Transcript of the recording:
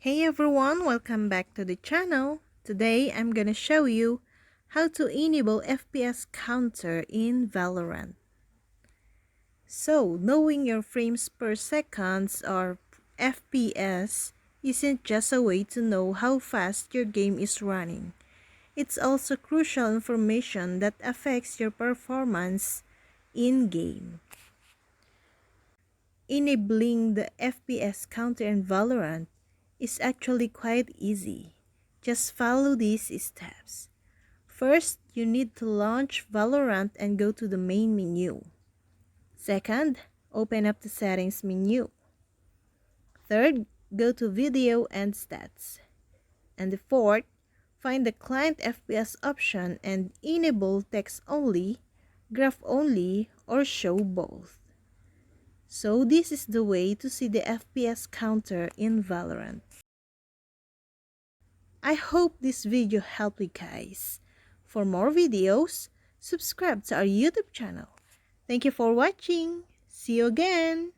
Hey everyone, welcome back to the channel. Today I'm gonna show you how to enable FPS counter in Valorant. So, knowing your frames per seconds or FPS isn't just a way to know how fast your game is running. It's also crucial information that affects your performance in-game. Enabling the FPS counter in Valorant is actually quite easy. Just follow these steps. First, you need to launch Valorant and go to the main menu. Second, open up the settings menu. Third, go to video and stats. And the fourth, find the client FPS option and enable text only, graph only, or show both. So this is the way to see the FPS counter in Valorant. I hope this video helped you guys. For more videos, subscribe to our YouTube channel. Thank you for watching. See you again.